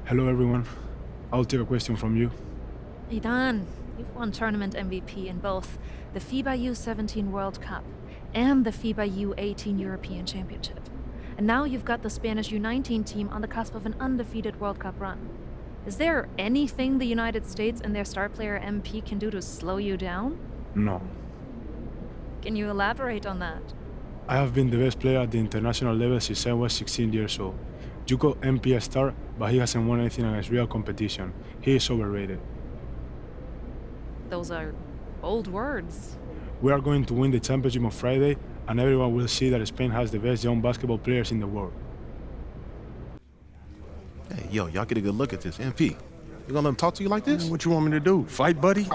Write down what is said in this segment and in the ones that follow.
Hello, everyone. I'll take a question from you. Idan, you've won tournament MVP in both the FIBA U17 World Cup and the FIBA U18 European Championship. And now you've got the Spanish U19 team on the cusp of an undefeated World Cup run. Is there anything the United States and their star player MP can do to slow you down? No. Can you elaborate on that? I have been the best player at the international level since I was 16 years old. You call MP a star, but he hasn't won anything against real competition. He is overrated. Those are bold words. We are going to win the championship on Friday, and everyone will see that Spain has the best young basketball players in the world. Hey, yo, y'all get a good look at this. MP, you gonna let him talk to you like this? What you want me to do? Fight, buddy?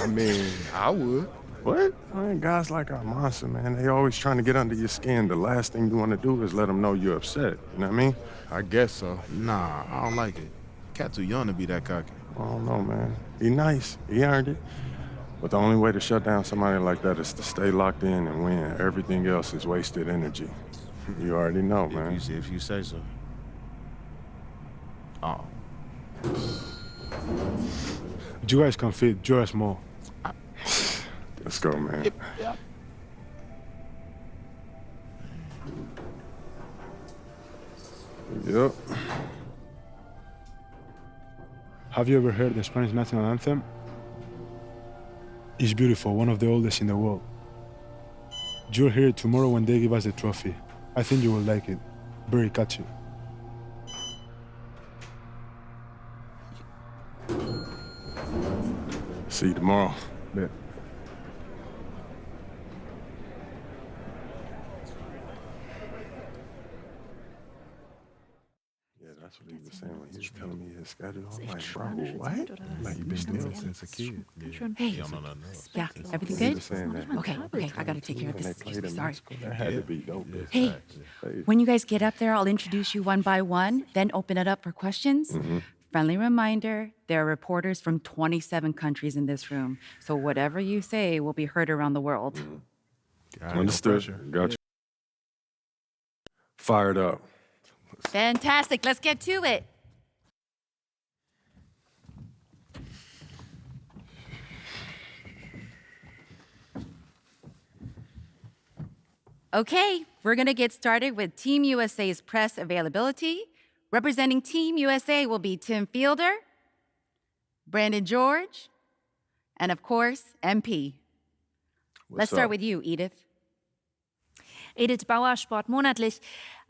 I mean, I would. What? Man, guys like our monster, man. They always trying to get under your skin. The last thing you want to do is let them know you're upset. You know what I mean? I guess so. Nah, I don't like it. Cat too young to be that cocky. I don't know, man. He nice. He earned it. But the only way to shut down somebody like that is to stay locked in and win. Everything else is wasted energy. You already know, man. If you say so. Oh. You guys can fit, you're small. Let's go, man. Yep. Yep. Have you ever heard the Spanish national anthem? It's beautiful, one of the oldest in the world. You'll hear it tomorrow when they give us the trophy. I think you will like it. Very catchy. See you tomorrow. Bet. That's what he was saying when he was telling me his schedule. I'm like, bro, what? Like, you been still since a kid. Hey, yeah, everything He good? was saying that. Okay, I gotta take care of this. Excuse me, sorry. That had to be dope. Hey, when you guys get up there, I'll introduce you one by one, then open it up for questions. Friendly reminder, there are reporters from 27 countries in this room, so whatever you say will be heard around the world. Understood. Got you. Fired up. Fantastic, let's get to it. Okay, we're gonna get started with Team USA's press availability. Representing Team USA will be Tim Fielder, Brandon George, and of course, MP. Let's start with you, Edith. Edith Bauer, Sport Monatlich.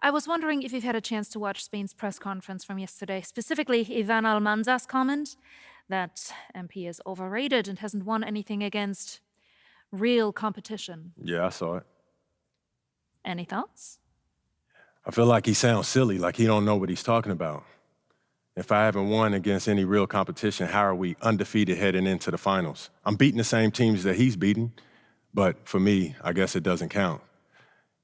I was wondering if you've had a chance to watch Spain's press conference from yesterday, specifically Ivan Almanza's comment that MP is overrated and hasn't won anything against real competition. Yeah, I saw it. Any thoughts? I feel like he sounds silly, like he don't know what he's talking about. If I haven't won against any real competition, how are we undefeated heading into the finals? I'm beating the same teams that he's beating, but for me, I guess it doesn't count.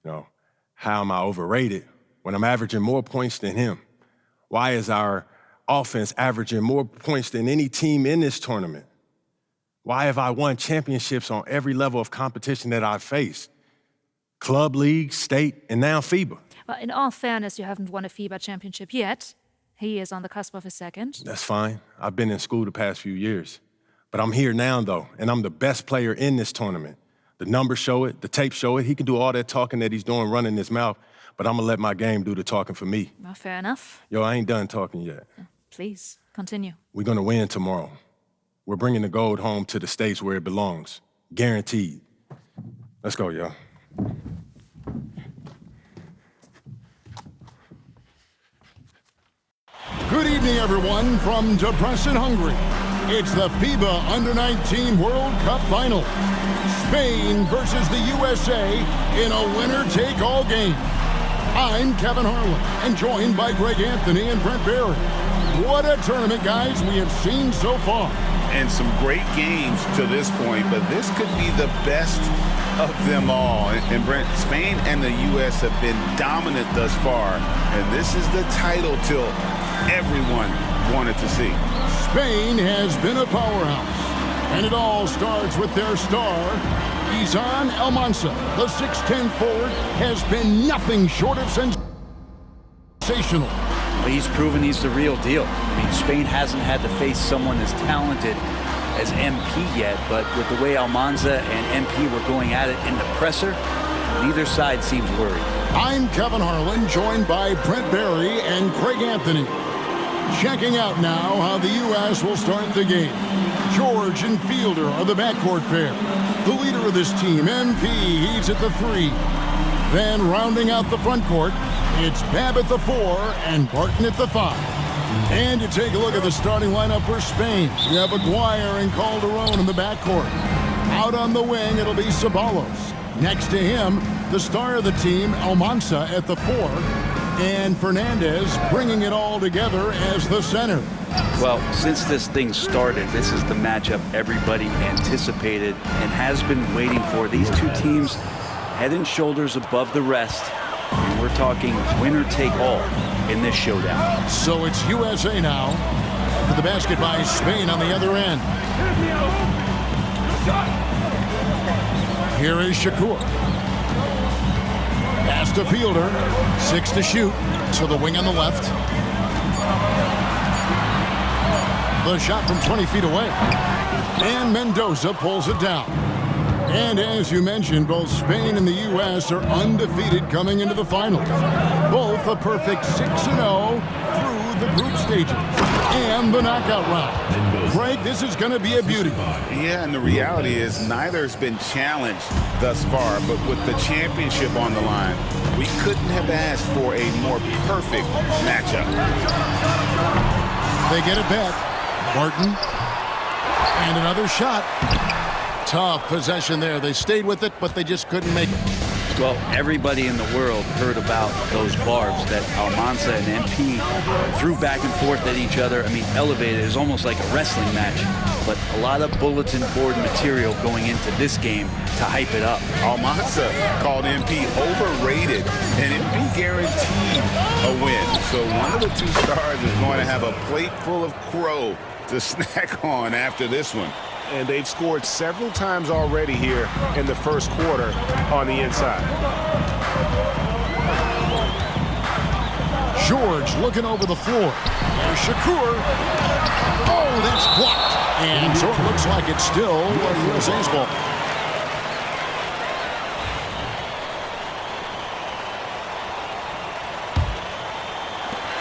You know, how am I overrated when I'm averaging more points than him? Why is our offense averaging more points than any team in this tournament? Why have I won championships on every level of competition that I've faced? Club, league, state, and now FIBA. Well, in all fairness, you haven't won a FIBA championship yet. He is on the cusp of a second. That's fine. I've been in school the past few years. But I'm here now, though, and I'm the best player in this tournament. The numbers show it, the tape show it. He can do all that talking that he's doing, running his mouth, but I'm gonna let my game do the talking for me. Well, fair enough. Yo, I ain't done talking yet. Please, continue. We're gonna win tomorrow. We're bringing the gold home to the States where it belongs. Guaranteed. Let's go, y'all. Good evening, everyone, from Debrecen, Hungary. It's the FIBA Under-19 World Cup Final. Spain versus the USA in a winner-take-all game. I'm Kevin Harlan, and joined by Greg Anthony and Brent Barry. What a tournament, guys, we have seen so far. And some great games to this point, but this could be the best of them all. And Brent, Spain and the U.S. have been dominant thus far, and this is the title tilt everyone wanted to see. Spain has been a powerhouse, and it all starts with their star, Izan Almanza. The 6'10" forward has been nothing short of sensational. Well, he's proven he's the real deal. I mean, Spain hasn't had to face someone as talented as MP yet, but with the way Almanza and MP were going at it in the presser, neither side seems worried. I'm Kevin Harlan, joined by Brent Barry and Craig Anthony. Checking out now how the U.S. will start the game. George and Fielder are the backcourt pair. The leader of this team, MP, he's at the 3. Then rounding out the front court, it's Babb at the 4 and Barton at the 5. And you take a look at the starting lineup for Spain. You have Aguirre and Calderon in the backcourt. Out on the wing, it'll be Ceballos. Next to him, the star of the team, Almanza at the 4. And Fernandez bringing it all together as the center. Well, since this thing started, this is the matchup everybody anticipated and has been waiting for. These two teams head and shoulders above the rest. And we're talking winner take all in this showdown. So it's USA now. For the basket by Spain on the other end. Here is Shakur. Pass to Fielder. 6 to shoot. To the wing on the left. The shot from 20 feet away. And Mendoza pulls it down. And as you mentioned, both Spain and the U.S. are undefeated coming into the finals. Both a perfect 6-0 through the group stages and the knockout round. Greg, this is going to be a beauty. Yeah, and the reality is neither's been challenged thus far, but with the championship on the line, we couldn't have asked for a more perfect matchup. They get it back. Barton. And another shot. Tough possession there. They stayed with it, but they just couldn't make it. Well, everybody in the world heard about those barbs that Almanza and MP threw back and forth at each other. I mean, elevated is almost like a wrestling match, but a lot of bulletin board material going into this game to hype it up. Almanza called MP overrated, and MP guaranteed a win. So one of the two stars is going to have a plate full of crow to snack on after this one. And they've scored several times already here in the first quarter on the inside. George looking over the floor. There's Shakur. Oh, that's blocked. And so it looks like it's still USA's ball.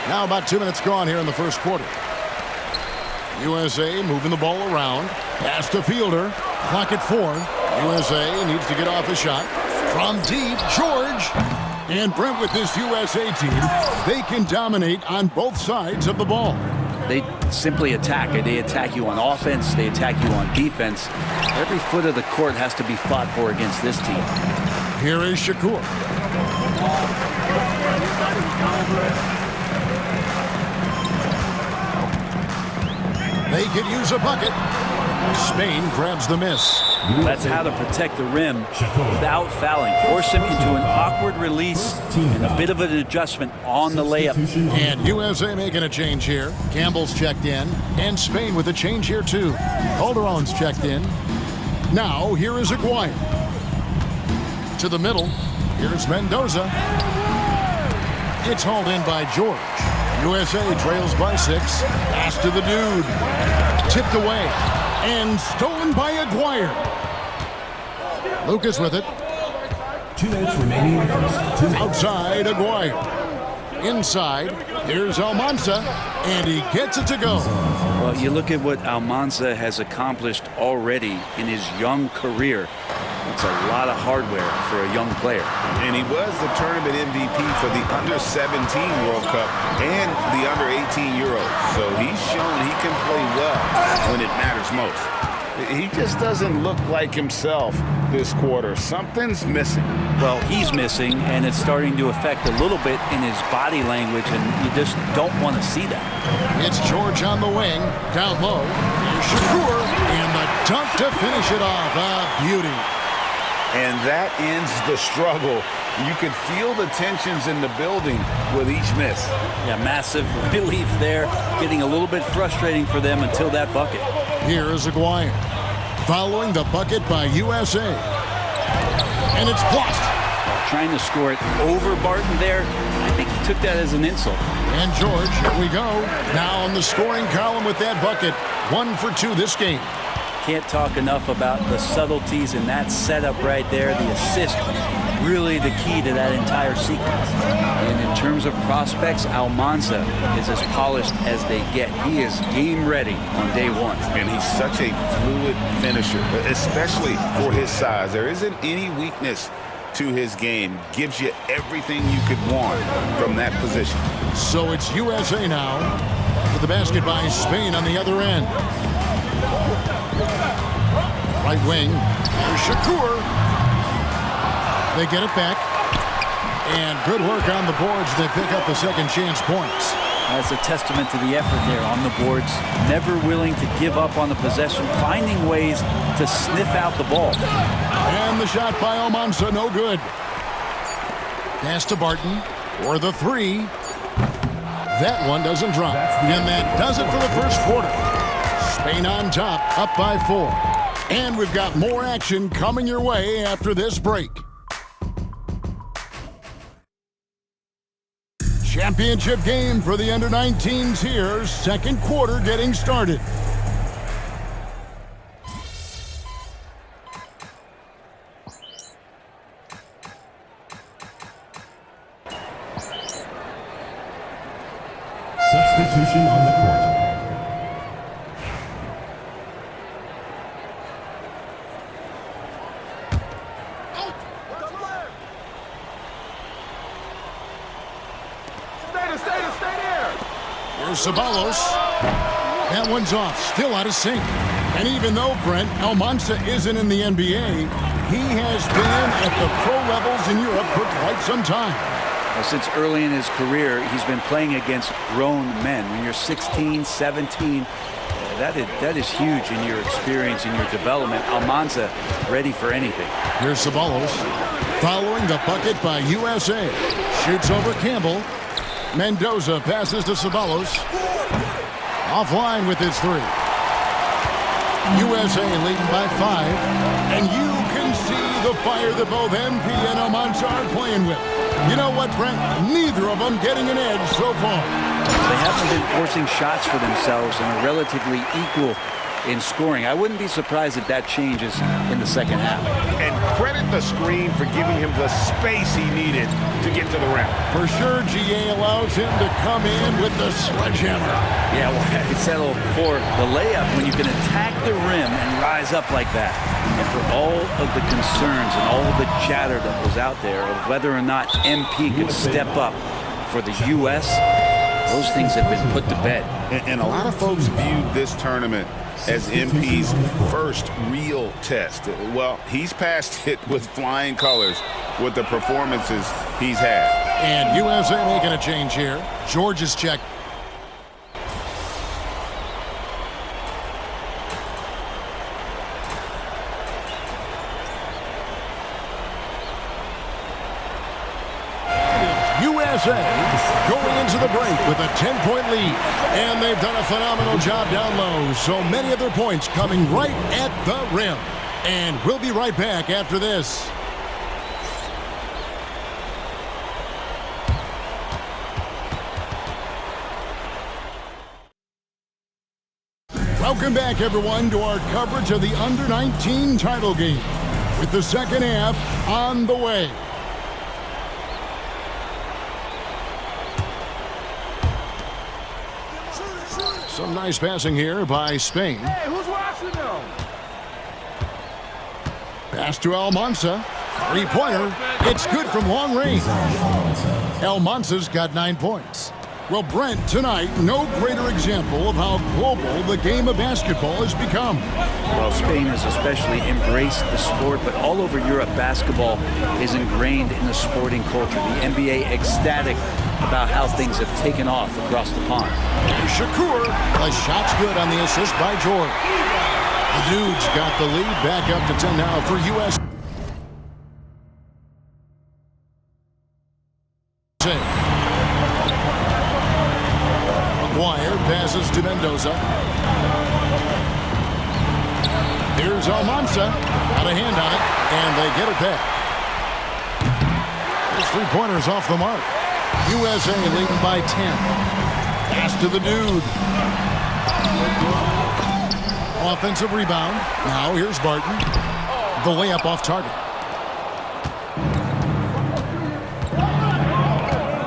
Now about 2 minutes gone here in the first quarter. USA moving the ball around. Pass to Fielder. Clock at 4. USA needs to get off a shot. From deep, George. And Brent, with this USA team, they can dominate on both sides of the ball. They simply attack. They attack you on offense. They attack you on defense. Every foot of the court has to be fought for against this team. Here is Shakur. They could use a bucket. Spain grabs the miss. That's how to protect the rim without fouling. Force him into an awkward release and a bit of an adjustment on the layup. And USA making a change here. Campbell's checked in. And Spain with a change here too. Calderon's checked in. Now here is Aguirre. To the middle. Here's Mendoza. It's hauled in by George. USA trails by 6. Pass to the dude. Tipped away. And stolen by Aguirre. Lucas with it. 2 minutes remaining in the first. 2 minutes. Outside Aguirre. Inside. Here's Almanza. And he gets it to go. Well, you look at what Almanza has accomplished already in his young career. It's a lot of hardware for a young player. And he was the tournament MVP for the Under-17 World Cup and the Under-18 Euros. So he's shown he can play well when it matters most. He just doesn't look like himself this quarter. Something's missing. Well, he's missing, and it's starting to affect a little bit in his body language, and you just don't want to see that. It's George on the wing. Down low. Here's Shakur. And the dunk to finish it off. A beauty. And that ends the struggle. You could feel the tensions in the building with each miss. Yeah, massive relief there. Getting a little bit frustrating for them until that bucket. Here is Aguirre. Following the bucket by USA. And it's blocked. Trying to score it over Barton there. I think he took that as an insult. And George, here we go. Now on the scoring column with that bucket. 1 for 2 this game. Can't talk enough about the subtleties in that setup right there. The assist, really the key to that entire sequence. And in terms of prospects, Almanza is as polished as they get. He is game ready on day one. And he's such a fluid finisher, especially for his size. There isn't any weakness to his game. Gives you everything you could want from that position. So it's USA now with the basket by Spain on the other end. Right wing, here's Shakur. They get it back. And good work on the boards. They pick up the second chance points. That's a testament to the effort there on the boards. Never willing to give up on the possession, finding ways to sniff out the ball. And the shot by Almanza, no good. Pass to Barton for the 3. That one doesn't drop. And that does it for the first quarter. Spain on top, up by 4. And we've got more action coming your way after this break. Championship game for the under-19s here. Second quarter getting started. Substitution on the court. Ceballos. That one's off. Still out of sync. And even though, Brent, Almanza isn't in the NBA, he has been at the pro levels in Europe for quite some time. Well, since early in his career, he's been playing against grown men. When you're 16, 17, that is huge in your experience, in your development. Almanza ready for anything. Here's Ceballos. Following the bucket by USA. Shoots over Campbell. Mendoza passes to Ceballos. Offline with his 3. USA leading by 5. And you can see the fire that both MP and Almanza are playing with. You know what, Brent? Neither of them getting an edge so far. They haven't been forcing shots for themselves and are relatively equal in scoring. I wouldn't be surprised if that changes in the second half. And credit the screen for giving him the space he needed to get to the rim. For sure, GA allows him to come in with the sledgehammer. Yeah, well, I settle for the layup when you can attack the rim and rise up like that. And for all of the concerns and all of the chatter that was out there of whether or not MP could step up for the U.S., those things have been put to bed. And a lot of folks viewed this tournament as MP's first real test. Well, he's passed it with flying colors with the performances he's had. And USA making a change here. George's check. Going into the break with a 10-point lead. And they've done a phenomenal job down low. So many of their points coming right at the rim. And we'll be right back after this. Welcome back, everyone, to our coverage of the Under-19 title game. With the second half on the way. Some nice passing here by Spain. Hey, who's watching them? Pass to Almanza. Three-pointer. It's good from long range. Almanza's got 9 points. Well, Brent, tonight, no greater example of how global the game of basketball has become. Well, Spain has especially embraced the sport, but all over Europe, basketball is ingrained in the sporting culture. The NBA ecstatic about how things have taken off across the pond. Shakur, the shot's good on the assist by George. The Dudes got the lead back up to 10 now for U.S. McGuire passes to Mendoza. Here's Almanza. Got a hand on it, and they get it back. His three-pointer's off the mark. USA leading by 10. Pass to the dude. Offensive rebound. Now here's Barton. The layup off target.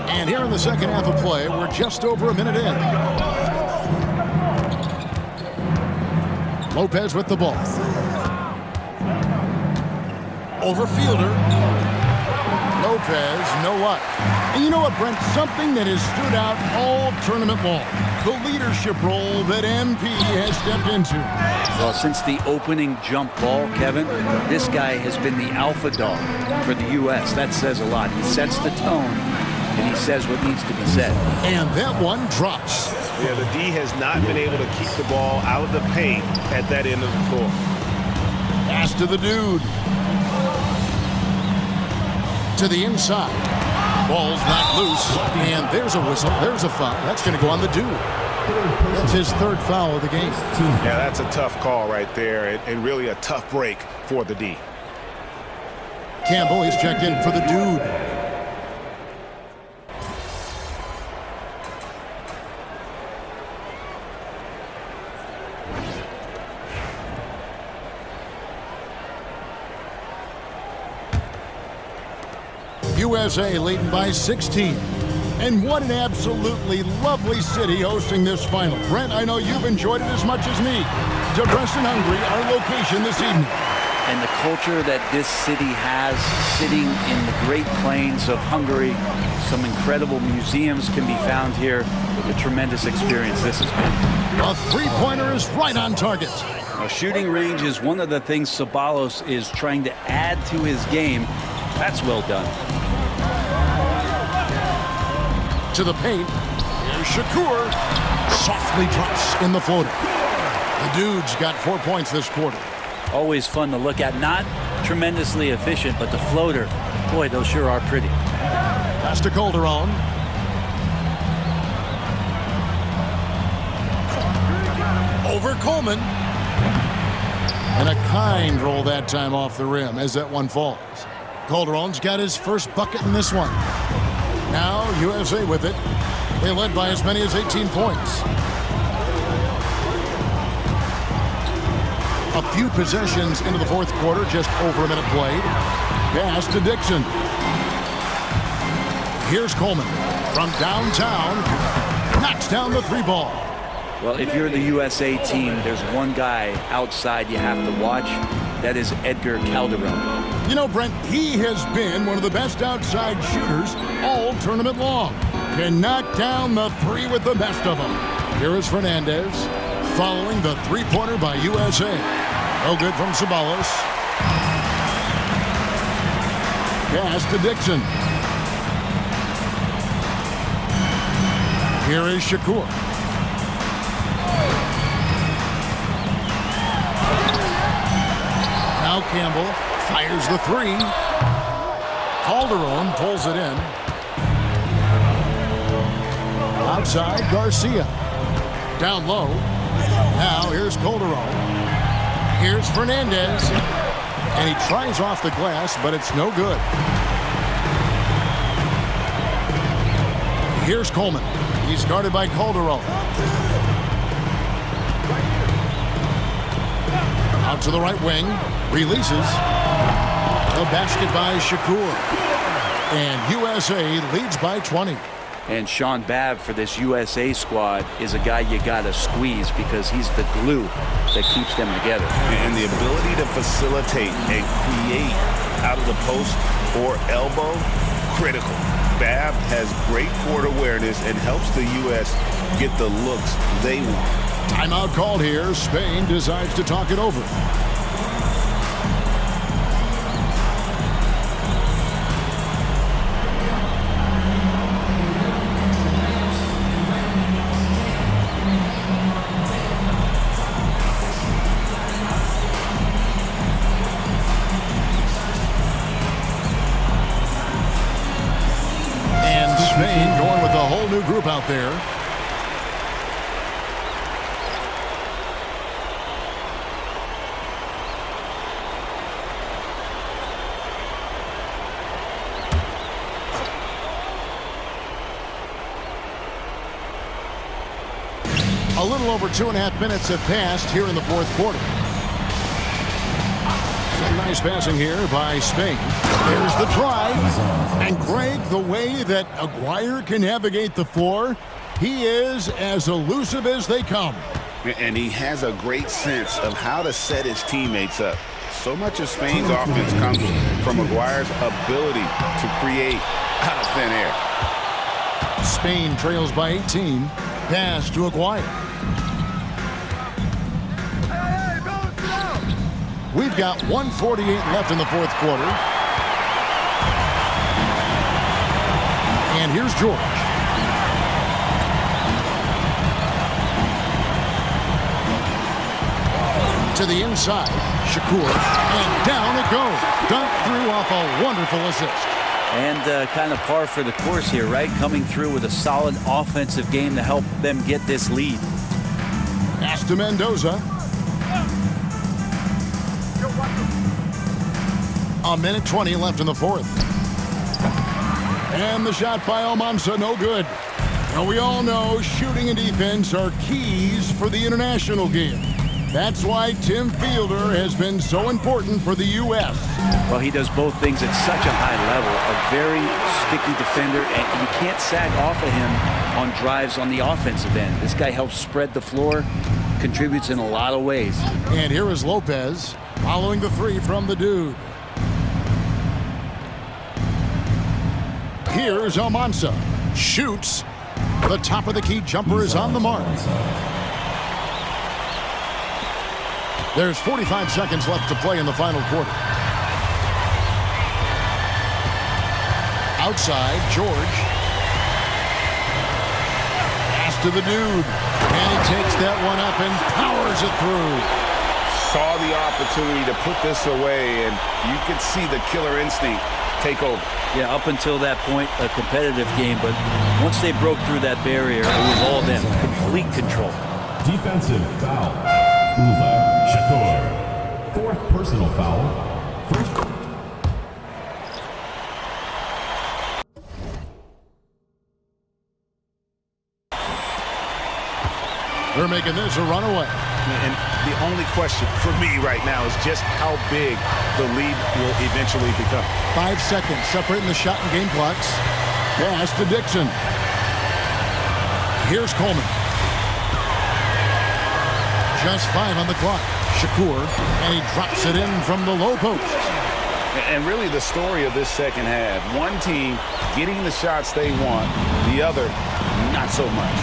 And here in the second half of play, we're just over a minute in. Lopez with the ball. Over Fielder. Lopez, no luck. And you know what, Brent? Something that has stood out all tournament long. The leadership role that MP has stepped into. Well, since the opening jump ball, Kevin, this guy has been the alpha dog for the U.S. That says a lot. He sets the tone, and he says what needs to be said. And that one drops. Yeah, the D has not been able to keep the ball out of the paint at that end of the floor. Pass to the dude. To the inside. Ball's not loose. And there's a whistle. There's a foul. That's going to go on the dude. That's his third foul of the game. Yeah, that's a tough call right there, and really a tough break for the D. Campbell, he's checked in for the dude. USA leading by 16. And what an absolutely lovely city hosting this final. Brent, I know you've enjoyed it as much as me. Debrecen, Hungary, our location this evening. And the culture that this city has, sitting in the Great Plains of Hungary, some incredible museums can be found here. A tremendous experience this has been. A three-pointer is right on target. Now, shooting range is one of the things Sabalos is trying to add to his game. That's well done. To the paint. Here's Shakur. Softly drops in the floater. The dude's got 4 points this quarter. Always fun to look at. Not tremendously efficient, but the floater, boy, those sure are pretty. Pass to Calderon. Over Coleman. And a kind roll that time off the rim as that one falls. Calderon's got his first bucket in this one. Now USA with it. They led by as many as 18 points. A few possessions into the fourth quarter, just over a minute played. Pass to Dixon. Here's Coleman from downtown. Knocks down the three ball. Well, if you're the USA team, there's one guy outside you have to watch. That is Edgar Calderon. You know, Brent, he has been one of the best outside shooters all tournament long. Can knock down the three with the best of them. Here is Fernandez following the three-pointer by USA. No good from Sabalos. Pass to Dixon. Here is Shakur. Now Campbell fires the three. Calderon pulls it in. Outside, Garcia. Down low. Now here's Calderon. Here's Fernandez. And he tries off the glass, but it's no good. Here's Coleman. He's guarded by Calderon. Out to the right wing. Releases. The basket by Shakur. And USA leads by 20. And Sean Babb for this USA squad is a guy you got to squeeze because he's the glue that keeps them together. And the ability to facilitate and create out of the post or elbow, critical. Babb has great court awareness and helps the U.S. get the looks they want. Timeout called here. Spain decides to talk it over. Spain going with a whole new group out there. A little over 2.5 minutes have passed here in the fourth quarter. Some nice passing here by Spain. There's the drive. And Greg, the way that Aguirre can navigate the floor, he is as elusive as they come. And he has a great sense of how to set his teammates up. So much of Spain's offense comes from Aguirre's ability to create out of thin air. Spain trails by 18. Pass to Aguirre. We've got 1:48 left in the fourth quarter. And here's George. To the inside, Shakur, and down it goes. Dunked through off a wonderful assist. And kind of par for the course here, right? Coming through with a solid offensive game to help them get this lead. Pass to Mendoza. A minute 20 left in the fourth. And the shot by Almanza, no good. Now we all know shooting and defense are keys for the international game. That's why Tim Fielder has been so important for the U.S. Well, he does both things at such a high level. A very sticky defender, and you can't sag off of him on drives on the offensive end. This guy helps spread the floor, contributes in a lot of ways. And here is Lopez following the three from the dude. Here's Almanza. Shoots. The top of the key jumper is on the mark. There's 45 seconds left to play in the final quarter. Outside, George. Pass to the dude. And he takes that one up and powers it through. Saw the opportunity to put this away, and you could see the killer instinct take over. Yeah, up until that point, a competitive game, but once they broke through that barrier, it was all them. Complete control. Defensive foul. Shakur. Fourth personal foul. First. They're making this a runaway. And the only question for me right now is just how big the lead will eventually become. 5 seconds separating the shot and game clocks. Pass to Dixon. Here's Coleman. Just 5 on the clock. Shakur, and he drops it in from the low post. And really the story of this second half, one team getting the shots they want, the other not so much.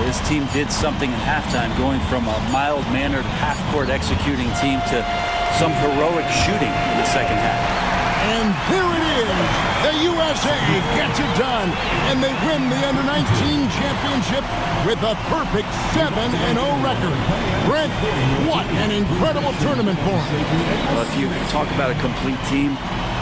This team did something in halftime, going from a mild-mannered half-court executing team to some heroic shooting in the second half. And here it is. The USA gets it done, and they win the Under-19 championship with a perfect 7-0 record. Brent, what an incredible tournament for them. Well, if you talk about a complete team,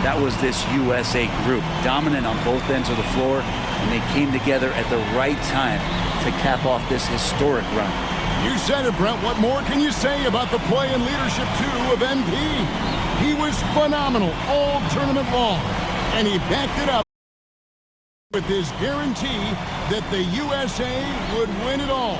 that was this USA group, dominant on both ends of the floor, and they came together at the right time to cap off this historic run. You said it, Brent. What more can you say about the play and leadership, too, of NP? He was phenomenal all tournament long, and he backed it up with his guarantee that the USA would win it all.